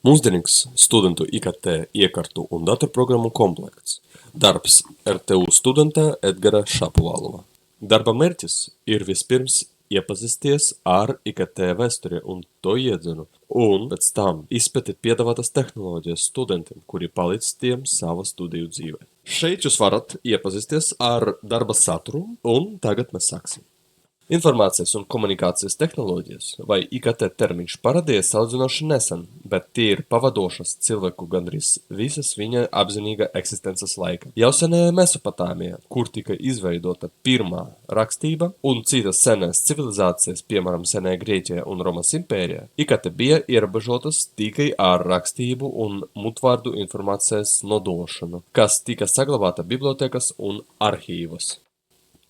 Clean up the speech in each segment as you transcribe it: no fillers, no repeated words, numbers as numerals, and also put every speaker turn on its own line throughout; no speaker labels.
Mūsdienīgs studentu IKT iekartu un datorprogrammu komplekts. Darbs RTU studentā Edgara Šapovalova. Darba mērķis ir vispirms iepazisties ar IKT vēsturi un to iedzinu, un pēc tam izpētīt piedāvātas tehnoloģijas studentiem, kuri palīdz tiem sava studiju dzīvē. Šeit jūs varat iepazisties ar darba saturu, un tagad mēs sāksim. Informācijas un komunikācijas tehnoloģijas vai IKT termiņš parādījās salīdzinoši nesen, bet tie ir pavadošas cilvēku gandrīz visas viņa apzinīga eksistences laika. Jau senajā Mesopotāmijā, kur tika izveidota pirmā rakstība un citas senās civilizācijas, piemēram, senajā Grieķijā un Romas impērijā, IKT bija ierobežotas tikai ar rakstību un mutvārdu informācijas nodošanu, kas tika saglabāta bibliotekas un arhīvos.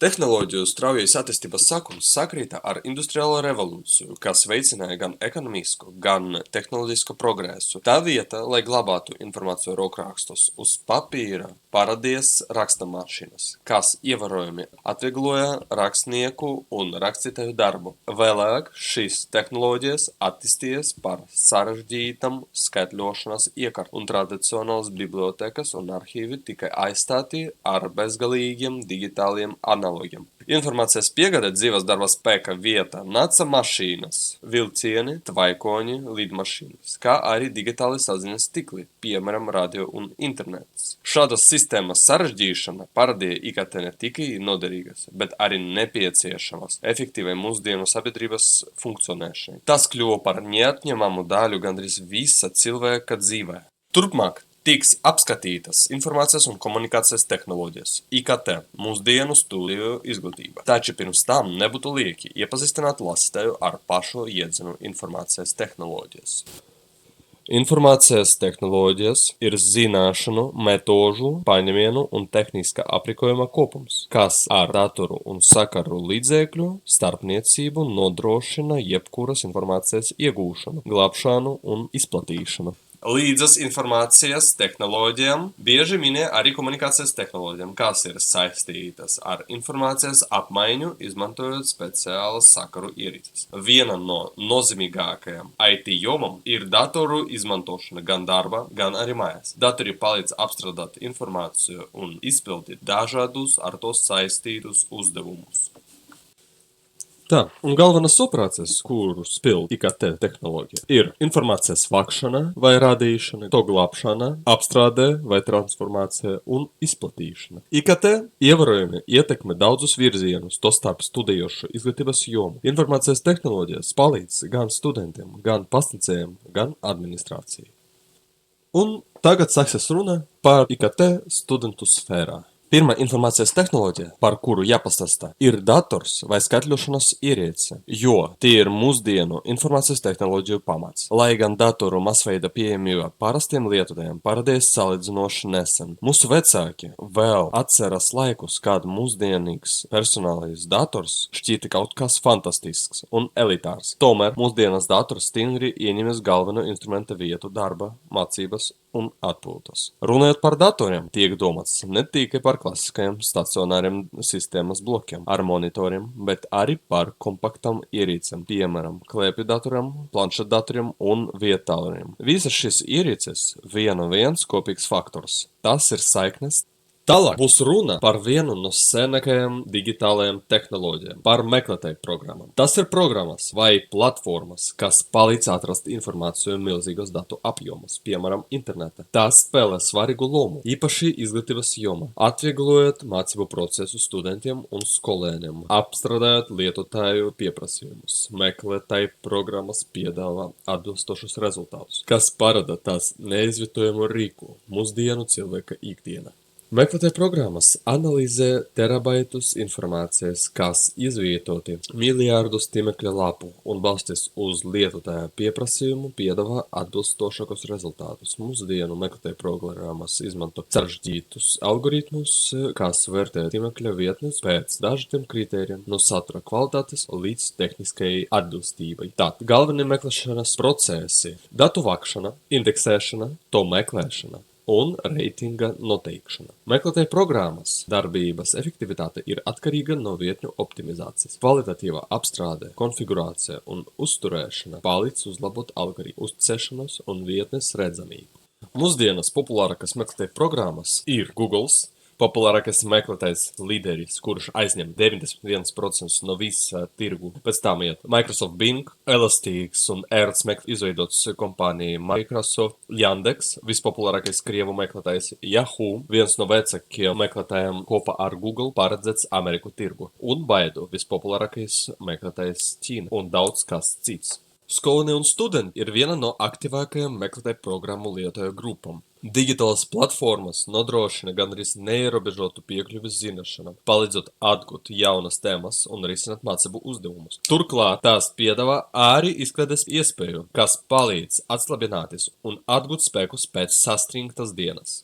Tehnoloģiju straujais attīstības sākums sakrita ar industriālo revolūciju, kas veicināja gan ekonomisku, gan tehnoloģisku progresu. Tā vieta, lai glabātu informāciju rokrakstos uz papīra, parādījās rakstamašīnas, kas ievērojami atviegloja rakstnieku un rakstītāju darbu. Vēlāk šīs tehnoloģijas attīstījās par sarežģītam skaitļošanas iekārtu, un tradicionālas bibliotekas un arhīvi tika aizstāti ar bezgalīgiem digitāliem analogiem. Informācijas piegāde dzīves darba spēka vietā nāca mašīnas, vilcieni, tvaikoņi, lidmašīnas, kā arī digitāli saziņas tīkli, piemēram, radio un internets. Šādas sistēmas sarežģīšana parādīja IKT ne tikai noderīgas, bet arī nepieciešamas efektīvai mūsdienu sabiedrības funkcionēšanai. Tas kļuva par neatņemamu daļu gandrīz visa cilvēka dzīvē. Turpmāk tiks apskatītas informācijas un komunikācijas tehnoloģijas, IKT, mūsdienu studiju izglītība. Taču pirms tam nebūtu lieki iepazīstināt lasītāju ar pašu iedzinu informācijas tehnoloģijas. Informācijas tehnoloģijas ir zināšanu, metožu, paņēmienu un tehniska aprīkojuma kopums, kas ar datoru un sakaru līdzekļu starpniecību nodrošina jebkuras informācijas iegūšanu, glābšanu un izplatīšanu. Līdzas informācijas tehnoloģijām bieži minē arī komunikācijas tehnoloģijām, kas ir saistītas ar informācijas apmaiņu, izmantojot speciālas sakaru ierīces. Viena no nozīmīgākajām IT jomām ir datoru izmantošana gan darba, gan arī mājās. Datori palīdz apstrādāt informāciju un izpildīt dažādus ar to saistītus uzdevumus. Tā, un galvenās operācijas, kurus pild IKT tehnoloģija, ir informācijas vākšana vai radīšana, to glābšana, apstrādē vai transformācija un izplatīšana. IKT ievērojami ietekmē daudzus virzienus, tostarp studijošu izglītības jomu. Informācijas tehnoloģijas palīdz gan studentiem, gan pasniedzējiem, gan administrācijai. Un tagad sāksies runa par IKT studentu sfērā. Pirmā informācijas tehnoloģija, par kuru jāpastāsta, ir dators vai skaitļošanas ierīce, jo tie ir mūsdienu informācijas tehnoloģiju pamats. Lai gan datoru masveida pieejamība parastiem lietotājiem parādījās salīdzinoši nesen. Mūsu vecāki vēl atceras laikus, kad mūsdienīgs personālais dators šķīta kaut kas fantastisks un elitārs. Tomēr mūsdienas dators stingri ieņemas galveno instrumenta vietu darba, mācības un atpūtas. Runājot par datoriem, tiek domāts ne tikai par klasiskajiem stacionāriem sistēmas blokiem ar monitoriem, bet arī par kompaktām ierīcēm, piemēram, klēpju datoriem, planšetdatoriem un viedtālruņiem. Visas šīs ierīces viens kopīgs faktors. Tas ir saiknes. Tālāk būs runa par vienu no senākajām digitālajām tehnoloģijām, par meklētāju programmām. Tas ir programmas vai platformas, kas palīdz atrast informāciju milzīgos datu apjomus, piemēram, internetā. Tas spēlē svarīgu lomu, īpaši izglītības jomā, atvieglojot mācību procesu studentiem un skolēniem, apstrādājot lietotāju pieprasījumus. Meklētāju programmas piedāvā atbilstošus rezultātus, kas parāda tās neizvietojamu rīku mūsdienu cilvēka ikdienā. Meklētāju programmas analizē terabaitus informācijas, kas izvietoti miljārdus tīmekļa lapu un balstīs uz lietotāja pieprasījumu piedāvā atbilstošākus rezultātus. Mūsdienu meklētāju programmas izmanto sarežģītus algoritmus, kas vērtē tīmekļa vietnes pēc dažādiem kritērijiem no satura kvalitātes līdz tehniskajai atbilstībai. Tātad galvenie meklēšanas procesi - datu vākšana, indeksēšana, to meklēšana, un reitinga noteikšana. Meklētāju programmas darbības efektivitāte ir atkarīga no vietņu optimizācijas. Kvalitatīvā apstrāde, konfigurācija un uzturēšana palīdz uzlabot algoritmu uzticēšanos un vietnes redzamību. Mūsdienas populārākās meklētāju programmas ir Google, populārākais meklētājs līderis, kurš aizņem 91% no visa tirgu. Pēc tam iet Microsoft Bing, elastīgs un ērts izveidots kompānija Microsoft, Yandex, vispopulārākais krievu meklētājs Yahoo, viens no vecākajiem meklētājiem kopā ar Google paredzēts Ameriku tirgu, un Baidu, vispopulārākais meklētājs Ķīna un daudz kas cits. Skolēni un studenti ir viena no aktīvākajām meklētāju programmu lietotāju grupām. Digitālās platformas nodrošina gandrīz neierobežotu piekļuvi zināšanām, palīdzot atgūt jaunas tēmas un risināt mācību uzdevumus. Turklāt tās piedāvā arī izklaides iespēju, kas palīdz atslābināties un atgūt spēkus pēc sastrinktas dienas.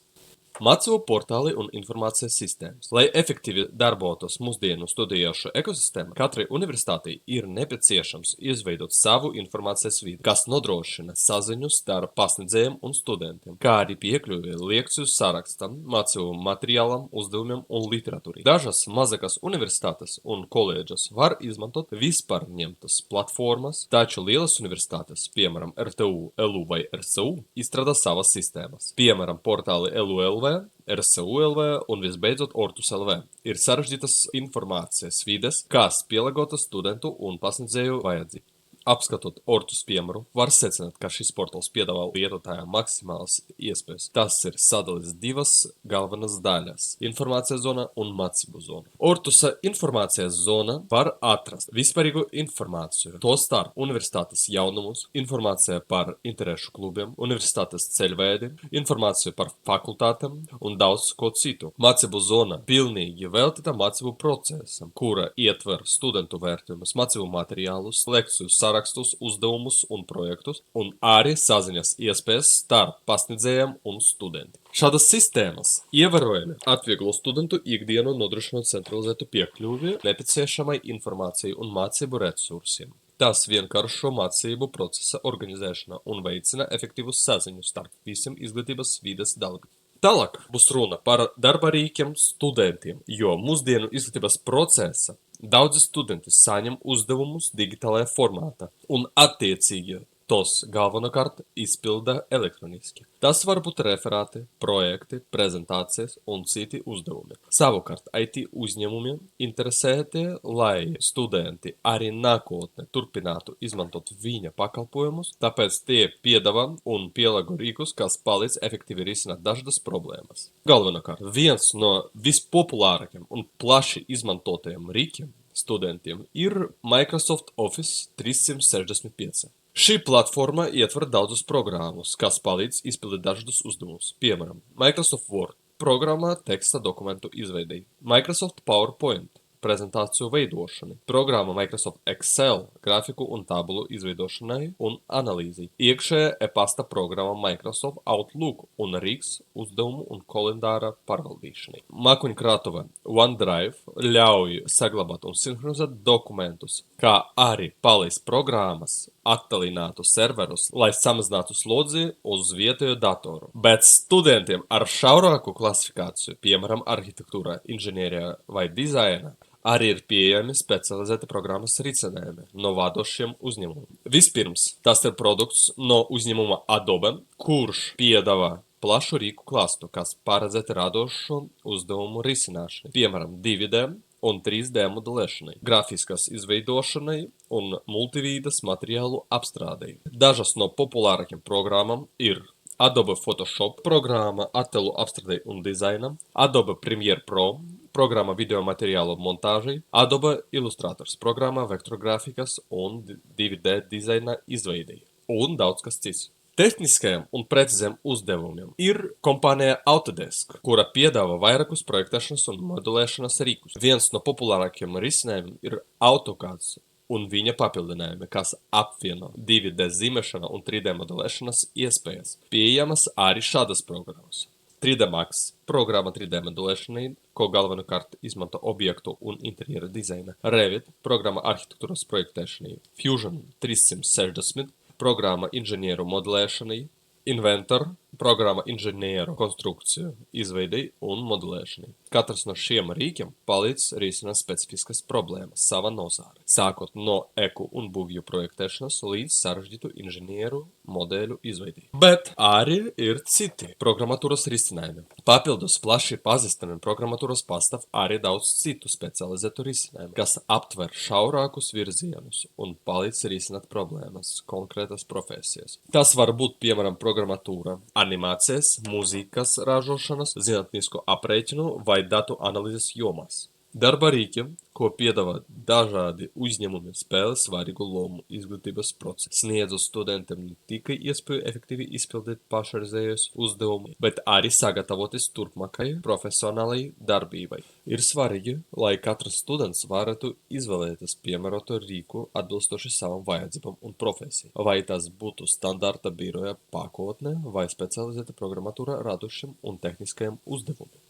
Mācību portāli un informācijas sistēmas. Lai efektīvi darbotos mūsdienu studējošo ekosistēmu, katrai universitātei ir nepieciešams izveidot savu informācijas vidi, kas nodrošina saziņu starp pasniedzējiem un studentiem, kā arī piekļuvi lekciju sarakstam, mācību materiālam, uzdevumiem un literatūrai. Dažas mazākas universitātes un koledžas var izmantot vispārņemtas platformas, taču lielas universitātes, piemēram, RTU, LU vai RCU, izstrādā savas sistēmas. Piemēram, portāli LULV, RSU LV un visbeidzot Ortus LV. Ir sarežģītas informācijas vides, kas pielāgotas studentu un pasniedzēju vajadzību. Apskatot Ortus piemēru, var secināt, ka šis portāls piedāvā lietotājiem maksimālas iespējas. Tas ir sadalīts divas galvenas daļas – informācijas zona un mācību zona. Ortusa informācijas zona var atrast vispārīgu informāciju, to starp universitātes jaunumus, informācija par interešu klubiem, universitātes ceļveidi, informāciju par fakultātēm un daudz ko citu. Mācību zona pilnīgi veltīta mācību procesam, kura ietver studentu vērtējumus, mācību materiālus, lekciju sarakstus, uzdevumus un projektus, un arī saziņas iespējas starp pasniedzējiem un studentiem. Šādas sistēmas ievērojami atvieglo studentu ikdienu, nodrošinot centralizētu piekļuvi nepieciešamai informācijai un mācību resursiem. Tas vienkāršo mācību procesa organizēšana un veicina efektīvu saziņu starp visiem izglītības vides dalībniekiem. Tālāk būs runa par darbarīkiem studentiem, jo mūsdienu izglītības procesa daudzi studenti saņem uzdevumus digitālajā formātā un attiecīgi tos galvenokārt izpilda elektroniski. Tas var būt referāti, projekti, prezentācijas un citi uzdevumi. Savukārt IT uzņēmumiem interesēti, lai studenti arī nākotnē turpinātu izmantot viņa pakalpojumus, tāpēc tie piedāvā un pielāgo rīkus, kas palīdz efektīvi risināt dažādas problēmas. Galvenokārt, viens no vispopulārākajiem un plaši izmantotajiem rīkiem studentiem ir Microsoft Office 365. Šī platforma ietver daudzus programmas, kas palīdz izpildīt dažādus uzdevumus. Piemēram, Microsoft Word programmā teksta dokumentu izveidei, Microsoft PowerPoint prezentāciju veidošanai, programma Microsoft Excel grafiku un tabulu izveidošanai un analīzei, iekšējā e-pasta programma Microsoft Outlook un rīks uzdevumu un kalendāra pārvaldīšanai. Mākoņkrātuve OneDrive ļauj saglabāt un sinhronizēt dokumentus, kā arī palīdz programmas attālinātu serverus, lai samazinātu slodzi uz vietējo datoru. Bet studentiem ar šaurāku klasifikāciju, piemēram, arhitektūrā, inženierijā vai dizainā, arī ir pieejami specializēti programmas risinājumi no vadošiem uzņēmumiem. Vispirms, tas ir produkts no uzņēmuma Adobe, kurš piedāvā plašu rīku klāstu, kas paredzēti radošu uzdevumu risināšanai, piemēram, 2D un 3D modelēšanai, grafiskas izveidošanai un multivīdas materiālu apstrādei. Dažas no populārākajām programmām ir Adobe Photoshop programma attēlu apstrādei un dizainam, Adobe Premiere Pro programma video materiālu montāžai, Adobe Illustrators programma vektorgrafikas un 2D dizaina izveidei un daudz kas cits. Tehniskajiem un precīziem uzdevumiem ir kompānija Autodesk, kura piedāvā vairākus projektēšanas un modelēšanas rīkus. Viens no populārākajiem risinājumiem ir AutoCAD un viņa papildinājumi, kas apvieno 2D zīmēšana un 3D modelēšanas iespējas. Pieejamas arī šādas programmas. 3D Max programma 3D modelēšanai, ko galvenokārt izmanto objektu un interjera dizaina. Revit programma arhitektūras projektēšanai. Fusion 360 programma inženieru modelēšanai. Inventor programma inženieru konstrukciju, izveidi un modelēšanai. Katrs no šiem rīkiem palīdz risināt specifiskas problēmas sava nozāre, sākot no eku un būvju projektēšanas līdz sarežģītu inženieru modeļu izveidī. Bet arī ir citi programmatūras risinājumi. Papildus plaši pazīstamiem programmatūras pastāv arī daudz citu specializētu risinājumu, kas aptver šaurākus virzienus un palīdz risināt problēmas konkrētas profesijas. Tas var būt, piemēram, programmatūra animācijas, mūzikas ražošanas, zinātnisko aprēķinu vai datu analīzes jomās. Darba rīki, ko piedāvā dažādi uzņēmumi, spēlē svarīgu lomu izglītības procesā, sniedzot studentiem ne tikai iespēju efektīvi izpildīt pašreizējos uzdevumus, bet arī sagatavoties turpmākajai profesionālajai darbībai. Ir svarīgi, lai katrs students varētu izvēlēties piemērotu rīku atbilstoši savam vajadzībām un profesijai, vai tas būtu standarta biroja pakotne vai specializēta programmatūra radošiem un tehniskajiem uzdevumiem.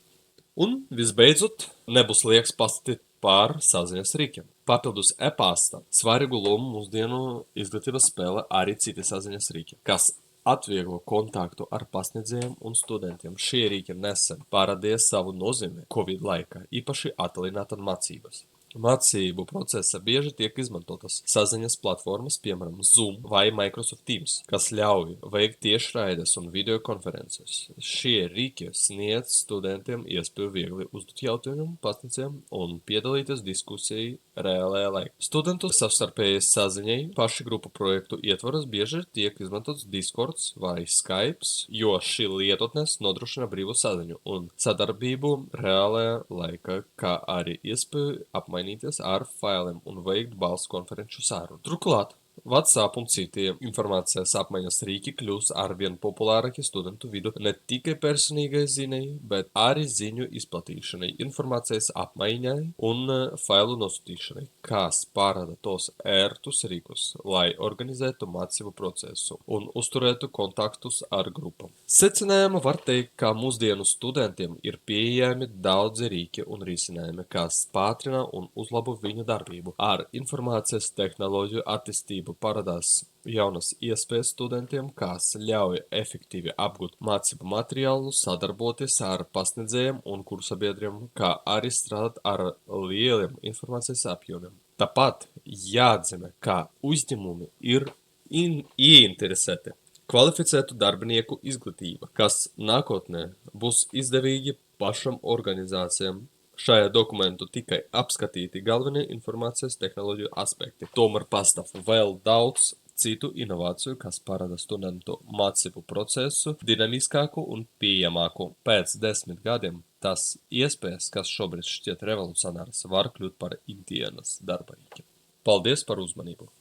Un, visbeidzot, nebūs liekas pastāstīt par saziņas rīkiem. Papildus e-pastam svarīgu lomu mūsdienu izglītības spēlē arī citi saziņas rīki, kas atvieglo kontaktu ar pasniedzējiem un studentiem. Šie rīki nesen parādīja savu nozīmi Covid laikā, īpaši attālinātām mācībās. Mācību procesā bieži tiek izmantotas saziņas platformas, piemēram, Zoom vai Microsoft Teams, kas ļauj veikt tiešraides un videokonferences. Šie rīki sniedz studentiem iespēju viegli uzdot jautājumu pasniedzējiem un piedalīties diskusijai reālajā laikā. Studentu savstarpējai saziņai paši grupu projektu ietvaros bieži tiek izmantots Discords vai Skypes, jo šī lietotnes nodrošina brīvu saziņu un sadarbību reālajā laikā, kā arī iespēju apmainīties ar failiem un veikt balss konferenču sarunu. Turklāt, WhatsApp un citi informācijas apmaiņas rīki kļūs arvien populārāki studentu vidū ne tikai personīgai ziņai, bet arī ziņu izplatīšanai, informācijas apmaiņai un failu nosūtīšanai, kas parāda tos ērtus rīkus, lai organizētu mācību procesu un uzturētu kontaktus ar grupām. Secinājumā var teikt, ka mūsdienu studentiem ir pieejami daudzi rīki un risinājumi, kas pātrina un uzlabo viņu darbību. Ar informācijas tehnoloģiju attīstību parādās jaunas iespējas studentiem, kas ļauj efektīvi apgūt mācību materiālu, sadarboties ar pasniedzējiem un kursabiedriem, kā arī strādāt ar lieliem informācijas apjomiem. Tāpat jāatzīmē, ka uzņēmumi ir ieinteresēti kvalificētu darbinieku izglītība, kas nākotnē būs izdevīgi pašam organizācijām. Šajā dokumentu tikai apskatīti galvenie informācijas tehnoloģiju aspekti. Tomēr pastāv vēl daudz citu inovāciju, kas parāda studentu mācību procesu dinamiskāku un pieejamāku. Pēc 10 gadiem tas iespējas, kas šobrīd šķiet revolucionāras, var kļūt par ikdienas darba rīkiem. Paldies par uzmanību!